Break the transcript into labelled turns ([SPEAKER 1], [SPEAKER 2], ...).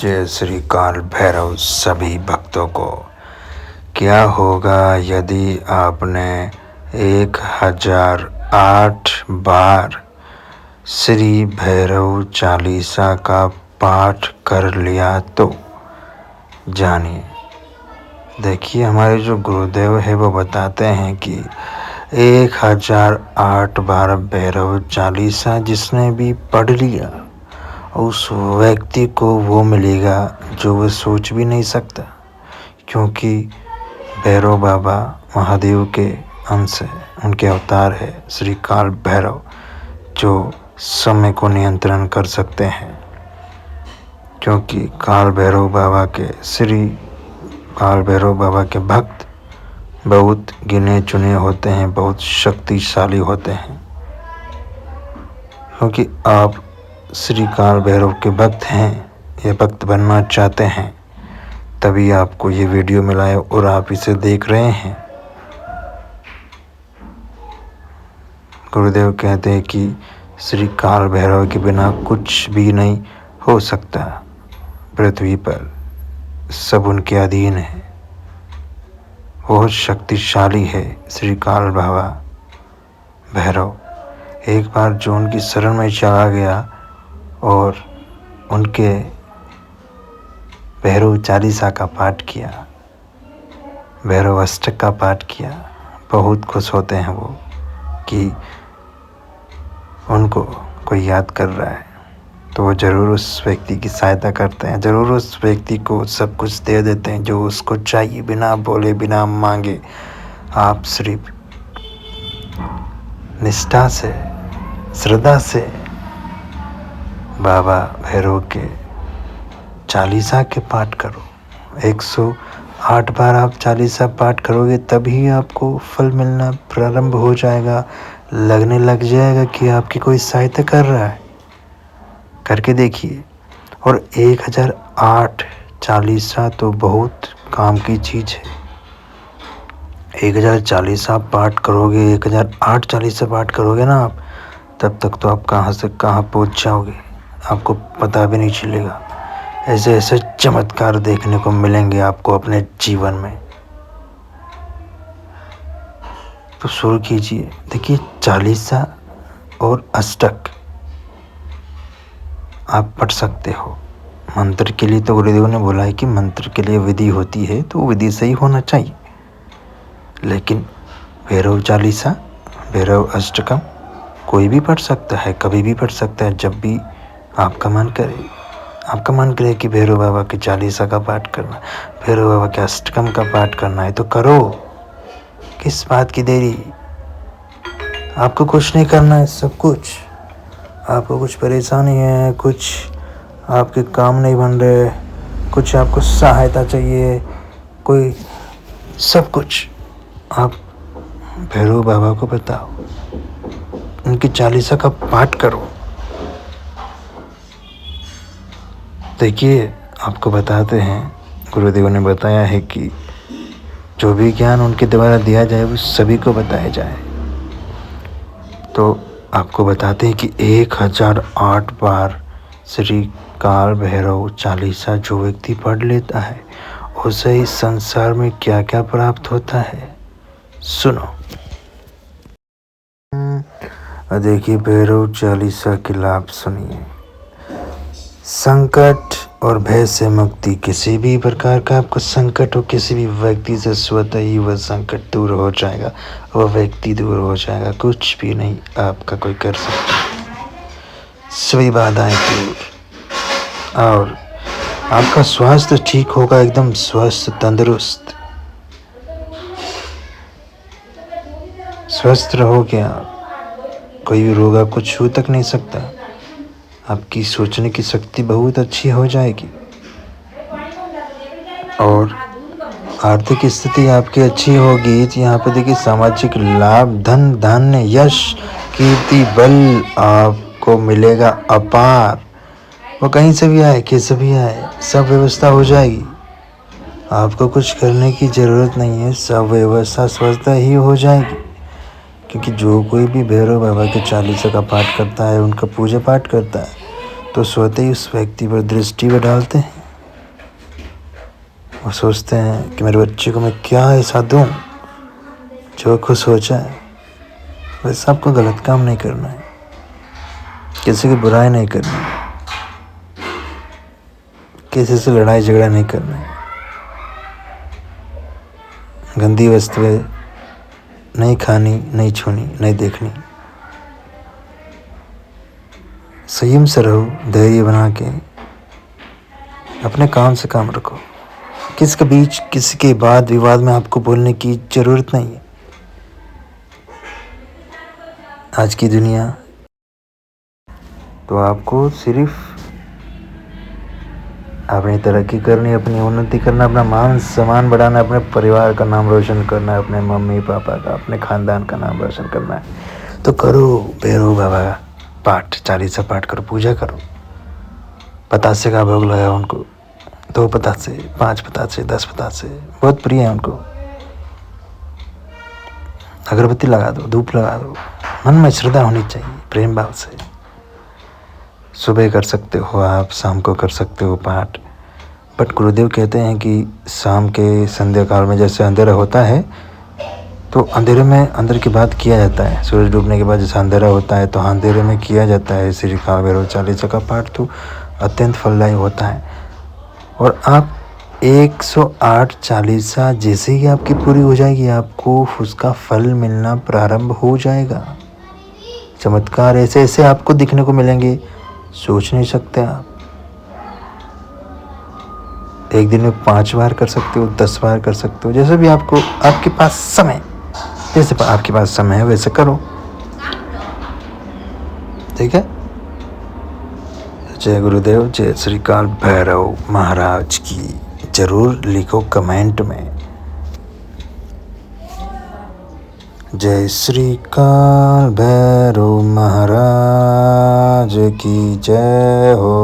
[SPEAKER 1] जय श्री काल भैरव सभी भक्तों को। क्या होगा यदि आपने 1008 बार श्री भैरव चालीसा का पाठ कर लिया तो? जानिए। देखिए, हमारे जो गुरुदेव है वो बताते हैं कि 1008 बार भैरव चालीसा जिसने भी पढ़ लिया उस व्यक्ति को वो मिलेगा जो वो सोच भी नहीं सकता, क्योंकि भैरव बाबा महादेव के अंश है, उनके अवतार है श्री काल भैरव, जो समय को नियंत्रण कर सकते हैं। क्योंकि काल भैरव बाबा के भक्त बहुत गिने चुने होते हैं, बहुत शक्तिशाली होते हैं। क्योंकि आप श्री काल भैरव के भक्त हैं या भक्त बनना चाहते हैं, तभी आपको ये वीडियो मिला है और आप इसे देख रहे हैं। गुरुदेव कहते हैं कि श्री काल भैरव के बिना कुछ भी नहीं हो सकता। पृथ्वी पर सब उनके अधीन है। बहुत शक्तिशाली है श्री काल बाबा भैरव। एक बार जो उनकी शरण में चला गया और उनके भैरव चालीसा का पाठ किया, भैरव अष्टक का पाठ किया, बहुत खुश होते हैं वो कि उनको कोई याद कर रहा है, तो वो ज़रूर उस व्यक्ति की सहायता करते हैं, ज़रूर उस व्यक्ति को सब कुछ दे देते हैं जो उसको चाहिए, बिना बोले बिना मांगे। आप सिर्फ निष्ठा से, श्रद्धा से बाबा भैरव के चालीसा के पाठ करो। 108 बार आप चालीसा पाठ करोगे तभी आपको फल मिलना प्रारंभ हो जाएगा। लगने लग जाएगा कि आपकी कोई सहायता कर रहा है। करके देखिए। और 1008 चालीसा तो बहुत काम की चीज़ है। 1000 चालीसा पाठ करोगे, 1008 चालीसा पाठ करोगे ना आप, तब तक तो आप कहाँ से कहाँ पहुँच जाओगे, आपको पता भी नहीं चलेगा। ऐसे ऐसे चमत्कार देखने को मिलेंगे आपको अपने जीवन में। तो शुरू कीजिए। देखिए, चालीसा और अष्टक आप पढ़ सकते हो। मंत्र के लिए तो गुरुदेव ने बोला है कि मंत्र के लिए विधि होती है, तो विधि से ही होना चाहिए। लेकिन भैरव चालीसा, भैरव अष्टकम कोई भी पढ़ सकता है, कभी भी पढ़ सकता है, जब भी आपका मन करे। आपका मन करे कि भैरव बाबा के चालीसा का पाठ करना, भैरव बाबा के अष्टकम का पाठ करना है, तो करो। किस बात की देरी? आपको कुछ नहीं करना है, सब कुछ। आपको कुछ परेशानी है, कुछ आपके काम नहीं बन रहे, कुछ आपको सहायता चाहिए, कोई सब कुछ आप भैरव बाबा को बताओ, उनकी चालीसा का पाठ करो। देखिए, आपको बताते हैं, गुरुदेव ने बताया है कि जो भी ज्ञान उनके द्वारा दिया जाए वो सभी को बताया जाए। तो आपको बताते हैं कि 1008 बार श्री काल भैरव चालीसा जो व्यक्ति पढ़ लेता है उसे इस संसार में क्या क्या प्राप्त होता है, सुनो। देखिए, भैरव चालीसा के लाभ सुनिए। संकट और भय से मुक्ति। किसी भी प्रकार का आपको संकट हो, किसी भी व्यक्ति से स्वतः ही वह संकट दूर हो जाएगा, वह व्यक्ति दूर हो जाएगा। कुछ भी नहीं आपका कोई कर सकता, सभी बाधाएं दूर। और आपका स्वास्थ्य ठीक होगा, एकदम स्वस्थ तंदुरुस्त स्वस्थ रहोगे आप। कोई भी रोग आपको छू तक नहीं सकता। आपकी सोचने की शक्ति बहुत अच्छी हो जाएगी और आर्थिक स्थिति आपकी अच्छी होगी। यहाँ पे देखिए, सामाजिक लाभ, धन धान्य, यश, कीर्ति, बल आपको मिलेगा अपार। वो कहीं से भी आए, कैसे भी आए, सब व्यवस्था हो जाएगी। आपको कुछ करने की ज़रूरत नहीं है, सब व्यवस्था स्वतः ही हो जाएगी। क्योंकि जो कोई भी भैरव बाबा के चालीसा का पाठ करता है, उनका पूजा पाठ करता है, तो स्वतः ही उस व्यक्ति पर दृष्टि वो डालते हैं वो सोचते हैं कि मेरे बच्चे को मैं क्या ऐसा दूं जो खुश हो जाए। वैसे आपको गलत काम नहीं करना है, किसी की बुराई नहीं करनी है, किसी से लड़ाई झगड़ा नहीं करना है, गंदी वस्तुएं नहीं खानी, नहीं छूनी, नहीं देखनी। संयम से रहो, धैर्य बना के अपने काम से काम रखो। किसी के बीच किसी के वाद विवाद में आपको बोलने की ज़रूरत नहीं है। आज की दुनिया तो आपको सिर्फ अपनी तरक्की करनी, अपनी उन्नति करना, अपना मान सम्मान बढ़ाना, अपने परिवार का नाम रोशन करना है, अपने मम्मी पापा का, अपने ख़ानदान का नाम रोशन करना है। तो करो भैरव बाबा का पाठ, 40 पाठ करो, पूजा करो, पतासे का भोग लगाओ उनको, 2 पतासे, 5 पतासे, 10 पतासे, बहुत प्रिय है उनको। अगरबत्ती लगा दो, धूप लगा दो, मन में श्रद्धा होनी चाहिए, प्रेम भाव से। सुबह कर सकते हो आप, शाम को कर सकते हो पाठ। बट गुरुदेव कहते हैं कि शाम के संध्या काल में जैसे अंधेरा होता है तो अंधेरे में अंदर की बात किया जाता है। सूरज डूबने के बाद जैसे अंधेरा होता है तो अंधेरे में किया जाता है श्री काल भैरव चालीसा का पाठ, तो अत्यंत फलदायी होता है। और आप 108 चालीसा जैसे ही आपकी पूरी हो जाएगी, आपको उसका फल मिलना प्रारंभ हो जाएगा। चमत्कार ऐसे ऐसे आपको दिखने को मिलेंगे, सोच नहीं सकते आप। एक दिन में 5 बार कर सकते हो, 10 बार कर सकते हो, जैसे भी आपको, आपके पास समय, जैसे आपके पास समय है वैसे करो, ठीक है। जय गुरुदेव, जय श्री काल भैरव महाराज की। जरूर लिखो कमेंट में, जय श्री काल भैरव महाराज की जय हो।